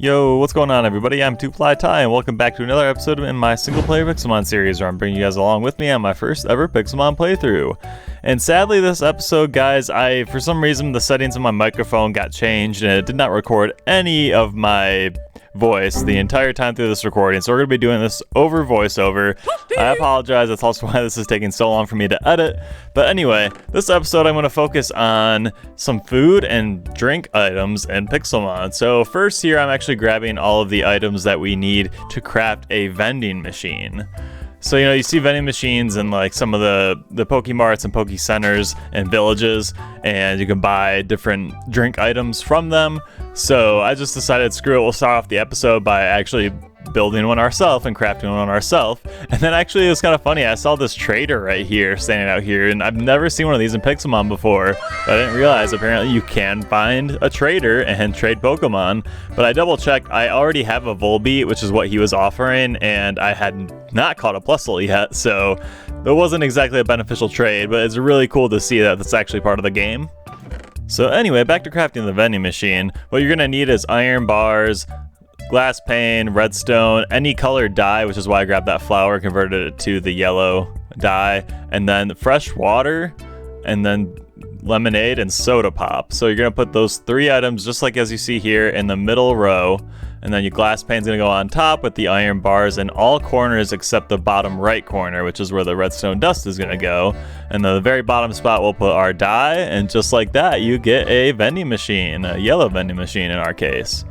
Yo, what's going on everybody? I'm Ty and welcome back to another episode in my single-player Pixelmon series where I'm bringing you guys along with me on my first ever Pixelmon playthrough. And sadly this episode, guys, for some reason the settings on my microphone got changed and it did not record any of my voice the entire time through this recording, so we're going to be doing this over voiceover. I apologize, that's also why this is taking so long for me to edit. But anyway, this episode I'm going to focus on some food and drink items in Pixelmon. So first here I'm actually grabbing all of the items that we need to craft a vending machine. So, you see vending machines in like some of the Pokemarts and Poke Centers and villages, and you can buy different drink items from them. So I just decided, screw it, we'll start off the episode by actually building one ourselves and crafting one ourselves. And then actually it was kind of funny, I saw this trader right here standing out here, and I've never seen one of these in Pixelmon before, but I didn't realize apparently you can find a trader and trade Pokemon. But I double checked, I already have a Volbeat, which is what he was offering, and I had not caught a Plusle yet, so it wasn't exactly a beneficial trade, but it's really cool to see that that's actually part of the game. So anyway, back to crafting the vending machine. What you're gonna need is iron bars, glass pane, redstone, any colored dye, which is why I grabbed that flower, converted it to the yellow dye, and then fresh water, and then lemonade and soda pop. So you're gonna put those three items just like as you see here in the middle row, and then your glass pane's gonna go on top with the iron bars in all corners except the bottom right corner, which is where the redstone dust is gonna go. And the very bottom spot we'll put our dye, and just like that you get a vending machine, a yellow vending machine in our case.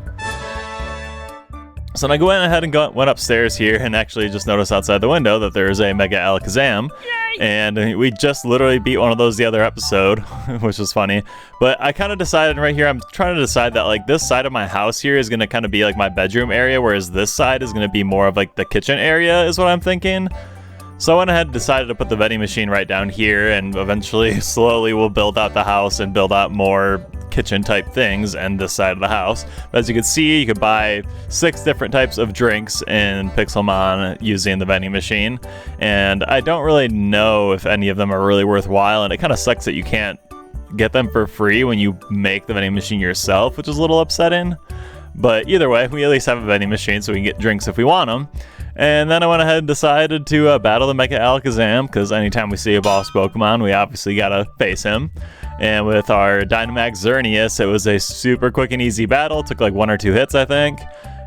So then I went ahead and went upstairs here and actually just noticed outside the window that there's a Mega Alakazam. Yay! And we just literally beat one of those the other episode, which was funny. But I kind of decided right here, I'm trying to decide that like this side of my house here is going to kind of be like my bedroom area, whereas this side is going to be more of like the kitchen area is what I'm thinking. So I went ahead and decided to put the vending machine right down here, and eventually slowly we'll build out the house and build out more kitchen type things and this side of the house. But as you can see, you could buy 6 different types of drinks in Pixelmon using the vending machine, and I don't really know if any of them are really worthwhile, and it kind of sucks that you can't get them for free when you make the vending machine yourself, which is a little upsetting. But either way, we at least have a vending machine so we can get drinks if we want them. And then I went ahead and decided to battle the Mega Alakazam, because anytime we see a boss Pokemon, we obviously gotta face him. And with our Dynamax Xerneas, it was a super quick and easy battle. It took like 1 or 2 hits, I think.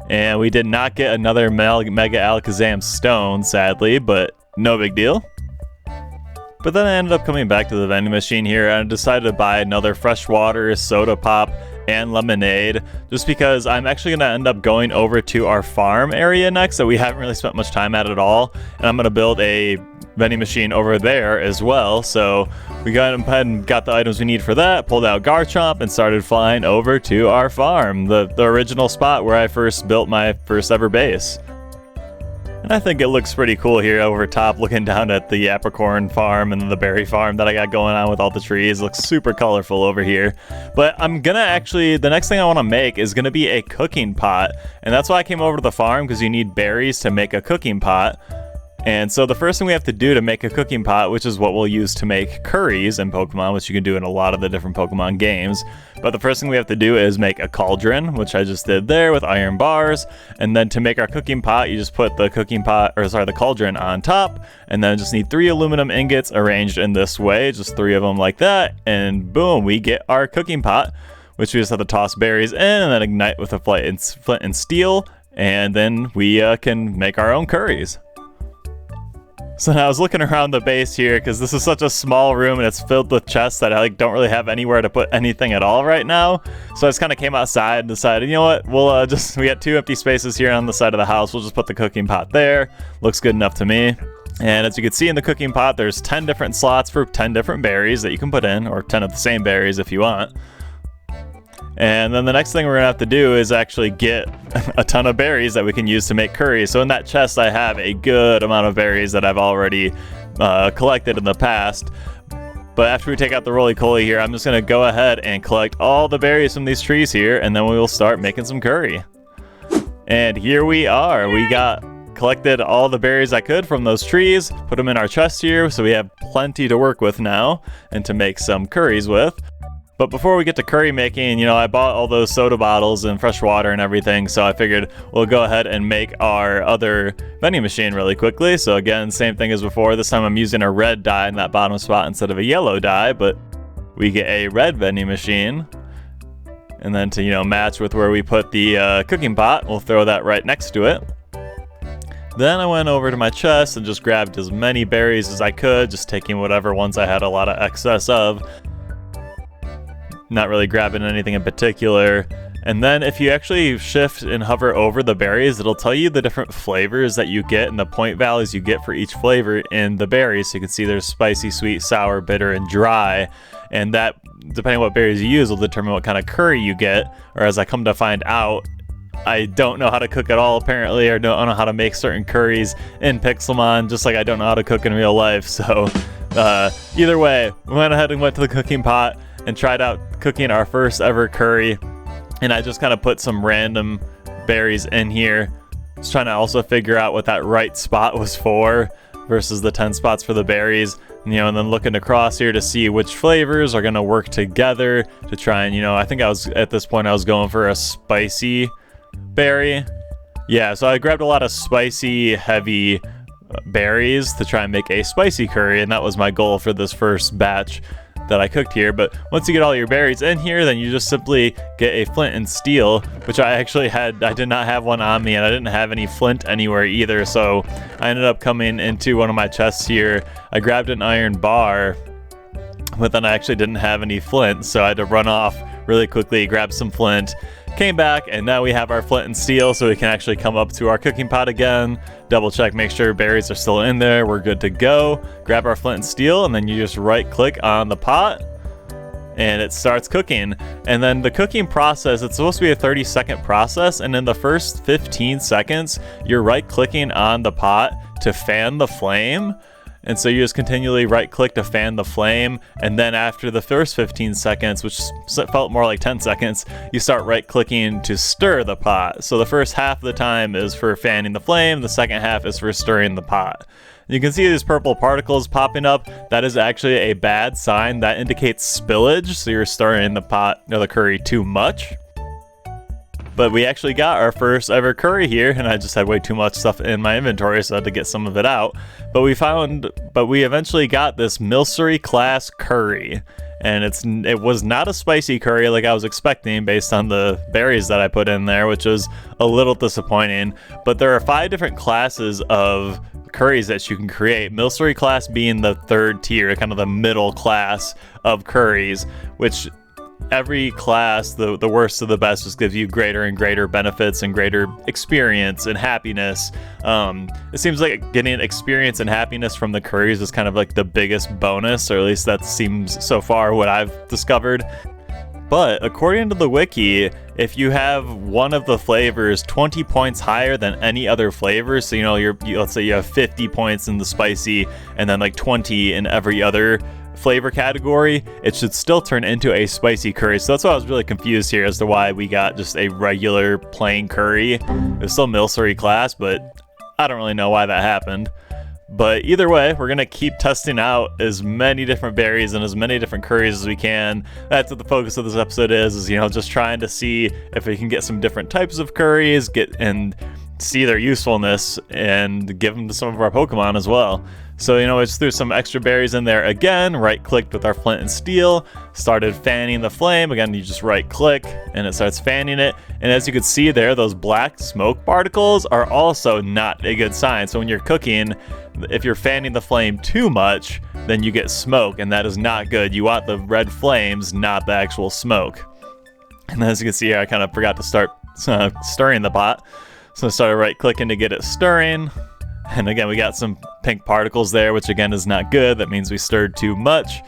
And we did not get another Mega Alakazam stone, sadly, but no big deal. But then I ended up coming back to the vending machine here and I decided to buy another fresh water, soda pop, and lemonade, just because I'm actually going to end up going over to our farm area next that we haven't really spent much time at all, and I'm going to build a vending machine over there as well. So we got ahead and got the items we need for that, pulled out Garchomp, and started flying over to our farm, the original spot where I first built my first ever base. And I think it looks pretty cool here over top, looking down at the apricorn farm and the berry farm that I got going on with all the trees. It looks super colorful over here. But I'm gonna actually, the next thing I want to make is gonna be a cooking pot. And that's why I came over to the farm, because you need berries to make a cooking pot. And so the first thing we have to do to make a cooking pot, which is what we'll use to make curries in Pokemon, which you can do in a lot of the different Pokemon games. But the first thing we have to do is make a cauldron, which I just did there with iron bars. And then to make our cooking pot, you just put the the cauldron on top, and then just need 3 aluminum ingots arranged in this way, just 3 of them like that. And boom, we get our cooking pot, which we just have to toss berries in and then ignite with a flint and steel. And then we can make our own curries. So now I was looking around the base here, because this is such a small room and it's filled with chests that I don't really have anywhere to put anything at all right now. So I just kind of came outside and decided, you know what, we'll we got 2 empty spaces here on the side of the house. We'll just put the cooking pot there. Looks good enough to me. And as you can see in the cooking pot, there's 10 different slots for 10 different berries that you can put in, or 10 of the same berries if you want. And then the next thing we're gonna have to do is actually get a ton of berries that we can use to make curry. So in that chest I have a good amount of berries that I've already collected in the past. But after we take out the roly-poly here, I'm just gonna go ahead and collect all the berries from these trees here, and then we will start making some curry. And here we are. We got collected all the berries I could from those trees, put them in our chest here, so we have plenty to work with now and to make some curries with. But before we get to curry making, you know, I bought all those soda bottles and fresh water and everything, so I figured we'll go ahead and make our other vending machine really quickly. So again, same thing as before. This time I'm using a red dye in that bottom spot instead of a yellow dye, but we get a red vending machine. And then to, you know, match with where we put the cooking pot, we'll throw that right next to it. Then I went over to my chest and just grabbed as many berries as I could, just taking whatever ones I had a lot of excess of. Not really grabbing anything in particular. And then if you actually shift and hover over the berries, it'll tell you the different flavors that you get and the point values you get for each flavor in the berries. So you can see there's spicy, sweet, sour, bitter, and dry. And that, depending on what berries you use, will determine what kind of curry you get. Or as I come to find out, I don't know how to cook at all, apparently, or don't know how to make certain curries in Pixelmon, just like I don't know how to cook in real life. So either way, we went ahead and went to the cooking pot and tried out cooking our first ever curry. And I just kind of put some random berries in here. Just trying to also figure out what that right spot was for versus the 10 spots for the berries. You know, and then looking across here to see which flavors are going to work together to try and, you know, I think I was, at this point, I was going for a spicy berry. Yeah, so I grabbed a lot of spicy, heavy berries to try and make a spicy curry, and that was my goal for this first batch that I cooked here. But once you get all your berries in here, then you just simply get a flint and steel, which I actually had. I did not have one on me, and I didn't have any flint anywhere either, so I ended up coming into one of my chests here. I grabbed an iron bar, but then I actually didn't have any flint, so I had to run off really quickly, grab some flint, came back, and now we have our flint and steel, so we can actually come up to our cooking pot again, double check, make sure berries are still in there, we're good to go, grab our flint and steel, and then you just right click on the pot and it starts cooking. And then the cooking process, it's supposed to be a 30-second process, and in the first 15 seconds you're right clicking on the pot to fan the flame. And so you just continually right click to fan the flame, and then after the first 15 seconds, which felt more like 10 seconds, you start right clicking to stir the pot. So the first half of the time is for fanning the flame, the second half is for stirring the pot. You can see these purple particles popping up. That is actually a bad sign. That indicates spillage, so you're stirring the pot or the curry too much. But we actually got our first ever curry here, and I just had way too much stuff in my inventory, so I had to get some of it out. But we eventually got this Milcery class curry, and it was not a spicy curry like I was expecting based on the berries that I put in there, which was a little disappointing. But there are 5 different classes of curries that you can create. Milcery class being the 3rd tier, kind of the middle class of curries, which every class, the worst to the best, just gives you greater and greater benefits and greater experience and happiness. It seems like getting experience and happiness from the curries is kind of like the biggest bonus, or at least that seems so far what I've discovered. But according to the wiki, if you have one of the flavors 20 points higher than any other flavor, so you know, let's say you have 50 points in the spicy and then like 20 in every other flavor category, it should still turn into a spicy curry. So that's why I was really confused here as to why we got just a regular plain curry. It was still Milcery class, but I don't really know why that happened. But either way, we're gonna keep testing out as many different berries and as many different curries as we can. That's what the focus of this episode is, you know, just trying to see if we can get some different types of curries, and see their usefulness, and give them to some of our Pokemon as well. So, you know, I just threw some extra berries in there again, right-clicked with our flint and steel, started fanning the flame. Again, you just right-click, and it starts fanning it. And as you can see there, those black smoke particles are also not a good sign. So when you're cooking, if you're fanning the flame too much, then you get smoke, and that is not good. You want the red flames, not the actual smoke. And as you can see here, I kind of forgot to start stirring the pot. So I started right-clicking to get it stirring. And again, we got some pink particles there, which again is not good. That means we stirred too much.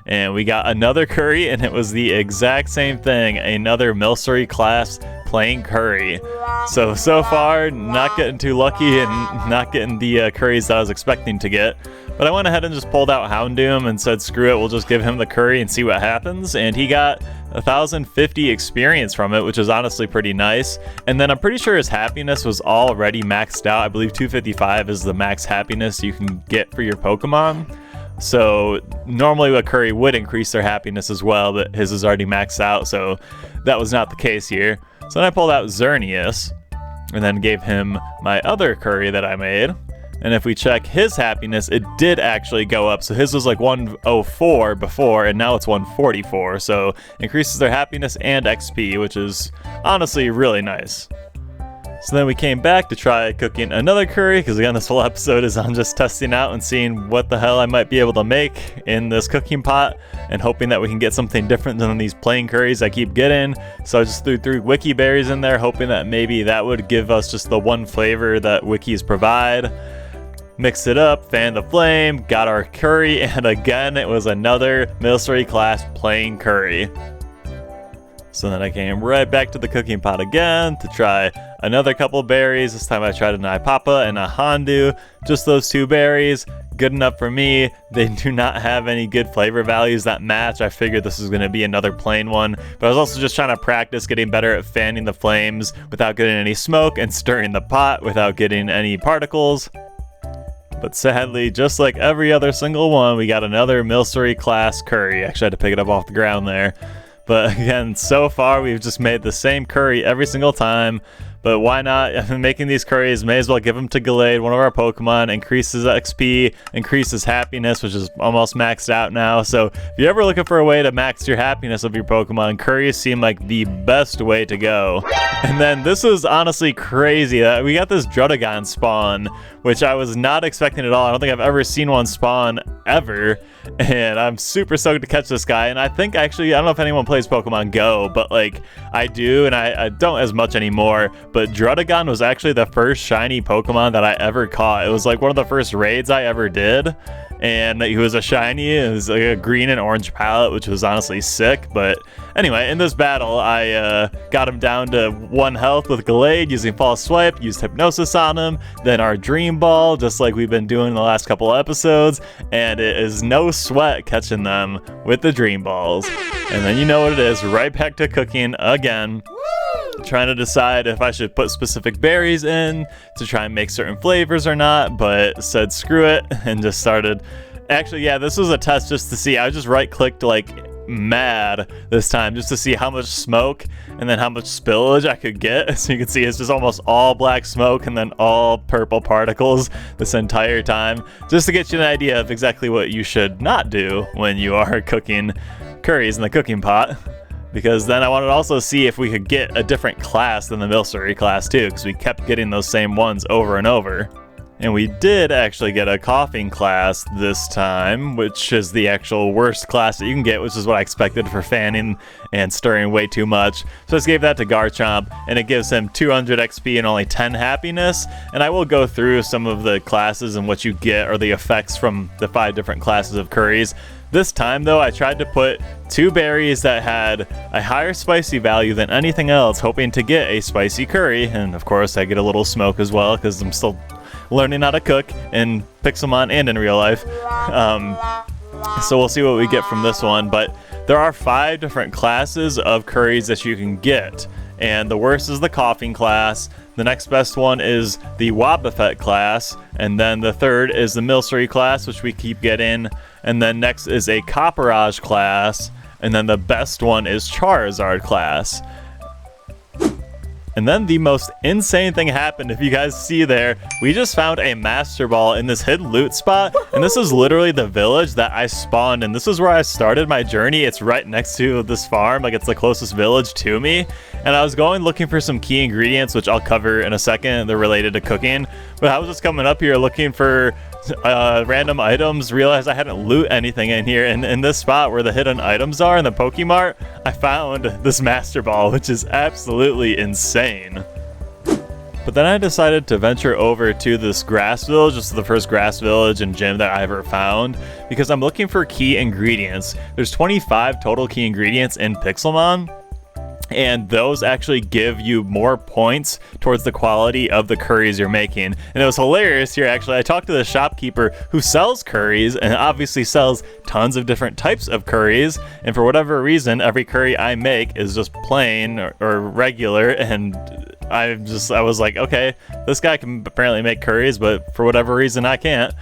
And we got another curry, and it was the exact same thing. Another Milcery class plain curry. So far, not getting too lucky and not getting the curries that I was expecting to get. But I went ahead and just pulled out Houndoom and said, screw it, we'll just give him the curry and see what happens. And he got 1,050 experience from it, which is honestly pretty nice. And then I'm pretty sure his happiness was already maxed out. I believe 255 is the max happiness you can get for your Pokemon. So normally a curry would increase their happiness as well, but his is already maxed out, so that was not the case here. So then I pulled out Xerneas and then gave him my other curry that I made. And if we check his happiness, it did actually go up. So his was like 104 before, and now it's 144. So increases their happiness and XP, which is honestly really nice. So then we came back to try cooking another curry, because again, this whole episode is on just testing out and seeing what the hell I might be able to make in this cooking pot, and hoping that we can get something different than these plain curries I keep getting. So I just threw 3 wiki berries in there, hoping that maybe that would give us just the one flavor that wikis provide. Mixed it up, fanned the flame, got our curry, and again, it was another military class plain curry. So then I came right back to the cooking pot again to try another couple berries. This time I tried an Ipapa and a Hondu. Just those 2 berries, good enough for me. They do not have any good flavor values that match. I figured this was going to be another plain one, but I was also just trying to practice getting better at fanning the flames without getting any smoke and stirring the pot without getting any particles. But sadly, just like every other single one, we got another military class curry. Actually, I had to pick it up off the ground there. But again, so far we've just made the same curry every single time. But why not? Making these curries, may as well give them to Gallade, one of our Pokemon. Increases XP, increases happiness, which is almost maxed out now. So if you're ever looking for a way to max your happiness of your Pokemon, curries seem like the best way to go. And then this was honestly crazy. We got this Druddigon spawn, which I was not expecting at all. I don't think I've ever seen one spawn ever. And I'm super stoked to catch this guy. And I think actually, I don't know if anyone plays Pokemon Go, but like I do, and I don't as much anymore. But Druddigon was actually the first shiny Pokemon that I ever caught. It was like one of the first raids I ever did. And he was a shiny. It was like a green and orange palette, which was honestly sick. But anyway, in this battle, I got him down to 1 health with Gallade using False Swipe, used Hypnosis on him, then our Dream Ball, just like we've been doing the last couple episodes. And it is no sweat catching them with the Dream Balls. And then you know what it is, right back to cooking again. Trying to decide if I should put specific berries in to try and make certain flavors or not, but said screw it and just started. Actually, yeah, this was a test just to see. I just right-clicked like mad this time just to see how much smoke and then how much spillage I could get. So you can see it's just almost all black smoke and then all purple particles this entire time, just to get you an idea of exactly what you should not do when you are cooking curries in the cooking pot. Because then I wanted to also see if we could get a different class than the military class too, because we kept getting those same ones over and over. And we did actually get a coughing class this time, which is the actual worst class that you can get, which is what I expected for fanning and stirring way too much. So I just gave that to Garchomp, and it gives him 200 XP and only 10 happiness. And I will go through some of the classes and what you get, or the effects from the 5 different classes of curries. This time, though, I tried to put 2 berries that had a higher spicy value than anything else, hoping to get a spicy curry. And of course, I get a little smoke as well, because I'm still learning how to cook in Pixelmon and in real life. So we'll see what we get from this one. But there are 5 different classes of curries that you can get. And the worst is the coughing class. The next best one is the Wobbuffet class. And then the third is the Milcery class, which we keep getting. And then next is a Copperage class. And then the best one is Charizard class. And then the most insane thing happened. If you guys see there, we just found a Master Ball in this hidden loot spot. And this is literally the village that I spawned in. This is where I started my journey. It's right next to this farm. Like, it's the closest village to me. And I was going looking for some key ingredients, which I'll cover in a second. They're related to cooking. But I was just coming up here looking for random items, realized I hadn't loot anything in here, and in this spot where the hidden items are in the Pokemart, I found this Master Ball, which is absolutely insane. But then I decided to venture over to this grass village. This is the first grass village and gym that I ever found, because I'm looking for key ingredients. There's 25 total key ingredients in Pixelmon, and those actually give you more points towards the quality of the curries you're making. And it was hilarious here, actually. I talked to the shopkeeper who sells curries, and obviously sells tons of different types of curries. And for whatever reason, every curry I make is just plain or regular. And I was like, okay, this guy can apparently make curries, but for whatever reason I can't.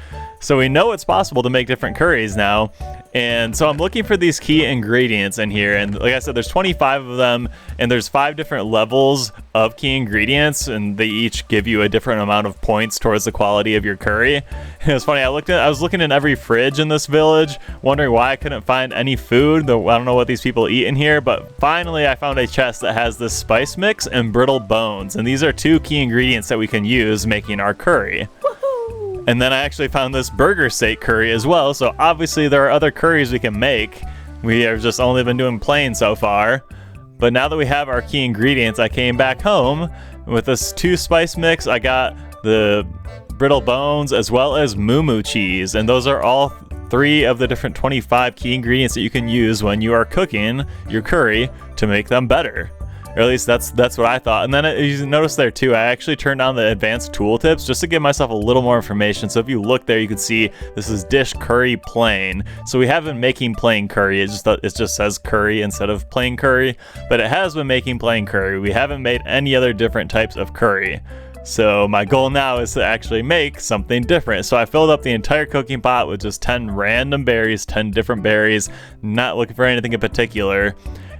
So we know it's possible to make different curries now. And so I'm looking for these key ingredients in here. And like I said, there's 25 of them, and there's 5 different levels of key ingredients, and they each give you a different amount of points towards the quality of your curry. And it was funny, I was looking in every fridge in this village, wondering why I couldn't find any food. I don't know what these people eat in here, but finally I found a chest that has this spice mix and brittle bones. And these are 2 key ingredients that we can use making our curry. And then I actually found this burger steak curry as well, so obviously there are other curries we can make. We have just only been doing plain so far. But now that we have our key ingredients, I came back home with this 2 spice mix. I got the brittle bones as well as moo cheese, and those are all 3 of the different 25 key ingredients that you can use when you are cooking your curry to make them better. Or at least that's what I thought. And then you notice there too, I actually turned on the advanced tooltips just to give myself a little more information. So if you look there, you can see this is dish curry plain. So we have been making plain curry. It just says curry instead of plain curry, but it has been making plain curry. We haven't made any other different types of curry. So my goal now is to actually make something different. So I filled up the entire cooking pot with just 10 random berries, 10 different berries, not looking for anything in particular.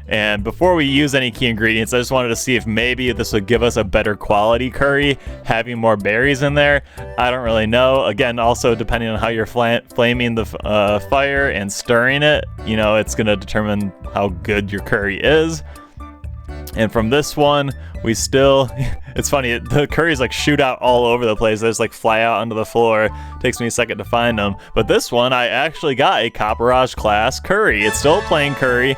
And before we use any key ingredients, I just wanted to see if maybe this would give us a better quality curry, having more berries in there. I don't really know. Again, also depending on how you're flaming the fire and stirring it, you know, it's going to determine how good your curry is. And from this one, we still, it's funny, the curries like shoot out all over the place. They just like fly out onto the floor. Takes me a second to find them. But this one, I actually got a Copperage class curry. It's still a plain curry,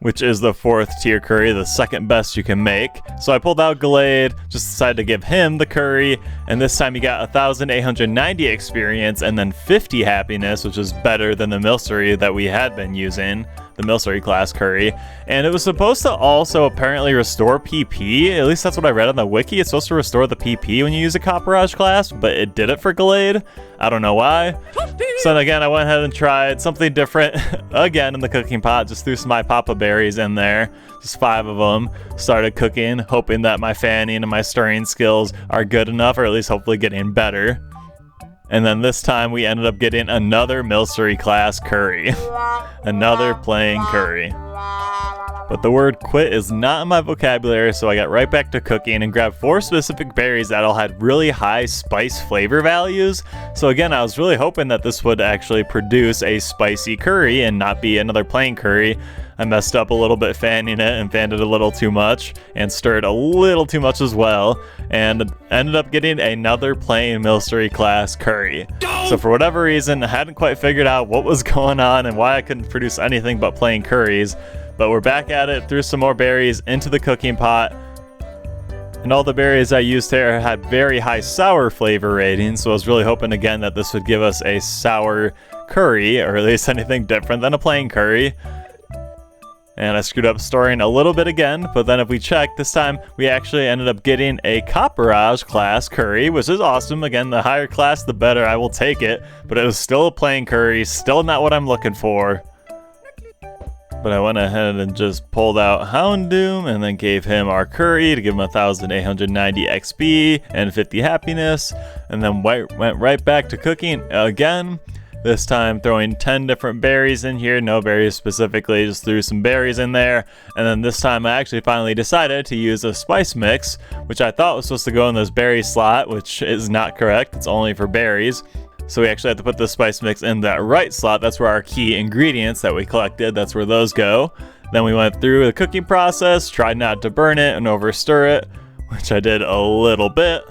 which is the 4th tier curry, the 2nd best you can make. So I pulled out Glade, just decided to give him the curry, and this time he got 1,890 experience and then 50 happiness, which is better than the Milcery that we had been using, the Milcery class curry. And it was supposed to also apparently restore PP, at least that's what I read on the wiki. It's supposed to restore the PP when you use a Copperage class, but it did it for Glade. I don't know why. So then again, I went ahead and tried something different again in the cooking pot, just threw some my papa berries in there, just 5 of them, started cooking, hoping that my fanning and my stirring skills are good enough, or at least hopefully getting better. And then this time we ended up getting another Milcery class curry, another plain curry. But the word quit is not in my vocabulary, so I got right back to cooking and grabbed 4 specific berries that all had really high spice flavor values. So again, I was really hoping that this would actually produce a spicy curry and not be another plain curry. I messed up a little bit fanning it and fanned it a little too much and stirred a little too much as well, and ended up getting another plain Milcery class curry. So for whatever reason, I hadn't quite figured out what was going on and why I couldn't produce anything but plain curries. But we're back at it, threw some more berries into the cooking pot. And all the berries I used here had very high sour flavor ratings, so I was really hoping again that this would give us a sour curry, or at least anything different than a plain curry. And I screwed up storing a little bit again, but then if we check, this time we actually ended up getting a Copperage class curry, which is awesome. Again, the higher class, the better. I will take it, but it was still a plain curry, still not what I'm looking for. But I went ahead and just pulled out Houndoom and then gave him our curry to give him 1,890 XP and 50 happiness. And then went right back to cooking again. This time throwing 10 different berries in here, no berries specifically, just threw some berries in there. And then this time I actually finally decided to use a spice mix, which I thought was supposed to go in this berry slot, which is not correct. It's only for berries. So we actually have to put the spice mix in that right slot. That's where our key ingredients that we collected, that's where those go. Then we went through the cooking process, tried not to burn it and over stir it, which I did a little bit.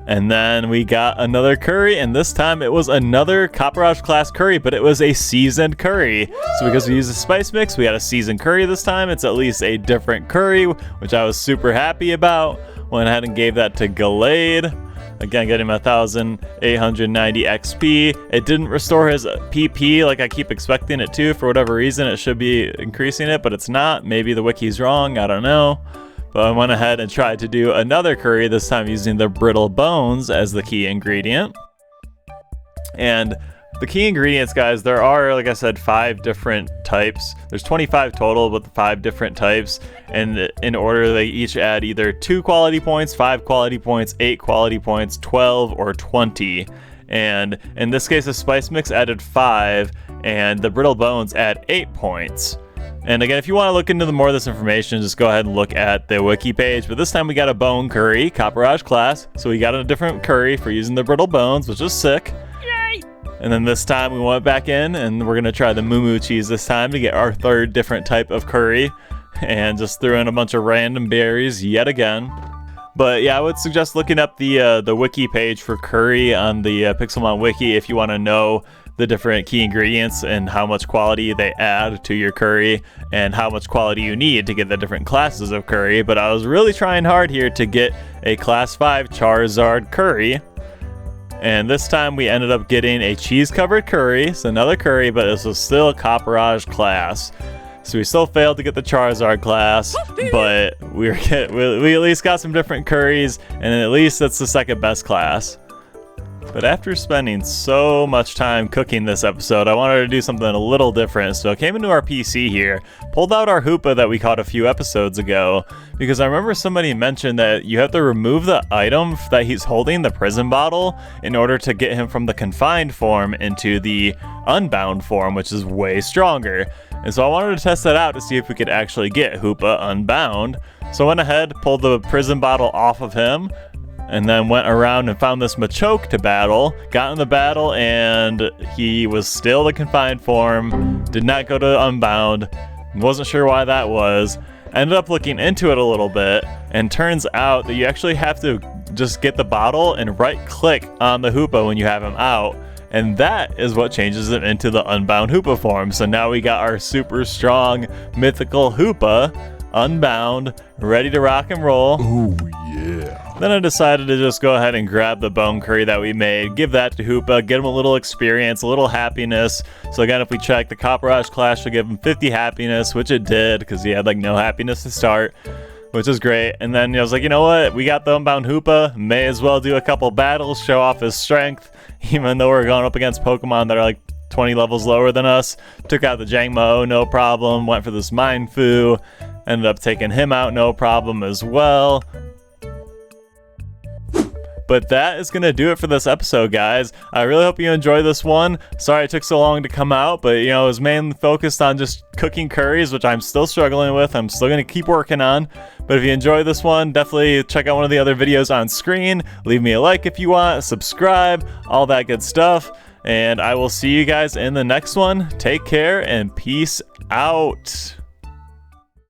And then we got another curry, and this time it was another Copperage class curry, but it was a seasoned curry. So because we used a spice mix, we got a seasoned curry this time. It's at least a different curry, which I was super happy about. Went ahead and gave that to Glade. Again, getting 1,890 XP. It didn't restore his PP like I keep expecting it to. For whatever reason, it should be increasing it, but it's not. Maybe the wiki's wrong, I don't know. But I went ahead and tried to do another curry, this time using the brittle bones as the key ingredient. And the key ingredients, guys, there are, like I said, 5 different types. There's 25 total with 5 different types. And in order, they each add either 2 quality points, 5 quality points, 8 quality points, 12, or 20. And in this case, the spice mix added 5, and the brittle bones add 8 points. And again, if you want to look into more of this information, just go ahead and look at the wiki page. But this time we got a bone curry, Copperage class. So we got a different curry for using the brittle bones, which is sick. Yay! And then this time we went back in and we're going to try the moo cheese this time to get our third different type of curry. And just threw in a bunch of random berries yet again. But yeah, I would suggest looking up the wiki page for curry on the Pixelmon wiki if you want to know the different key ingredients and how much quality they add to your curry and how much quality you need to get the different classes of curry. But I was really trying hard here to get a class 5 Charizard curry. And this time we ended up getting a cheese covered curry. So another curry, but this was still a Copperage class. So we still failed to get the Charizard class, but we at least got some different curries, and at least that's the second best class. But after spending so much time cooking this episode, I wanted to do something a little different. So I came into our PC here, pulled out our Hoopa that we caught a few episodes ago, because I remember somebody mentioned that you have to remove the item that he's holding, the prison bottle, in order to get him from the confined form into the unbound form, which is way stronger. And so I wanted to test that out to see if we could actually get Hoopa Unbound. So I went ahead, pulled the prison bottle off of him, and then went around and found this Machoke to battle, got in the battle, and he was still the confined form, did not go to Unbound, wasn't sure why that was. Ended up looking into it a little bit, and turns out that you actually have to just get the bottle and right-click on the Hoopa when you have him out, and that is what changes him into the Unbound Hoopa form. So now we got our super strong mythical Hoopa, Unbound, ready to rock and roll. Oh yeah. Then I decided to just go ahead and grab the bone curry that we made, give that to Hoopa, get him a little experience, a little happiness. So again, if we check, the Copperage class should give him 50 happiness, which it did, because he had like no happiness to start, which is great. And then I was like, you know what? We got the Unbound Hoopa, may as well do a couple battles, show off his strength, even though we're going up against Pokemon that are like 20 levels lower than us. Took out the Jangmo, no problem. Went for this Mindfu, ended up taking him out, no problem as well. But that is going to do it for this episode, guys. I really hope you enjoyed this one. Sorry it took so long to come out, but you know, it was mainly focused on just cooking curries, which I'm still struggling with. I'm still going to keep working on. But if you enjoyed this one, definitely check out one of the other videos on screen. Leave me a like if you want, subscribe, all that good stuff. And I will see you guys in the next one. Take care and peace out.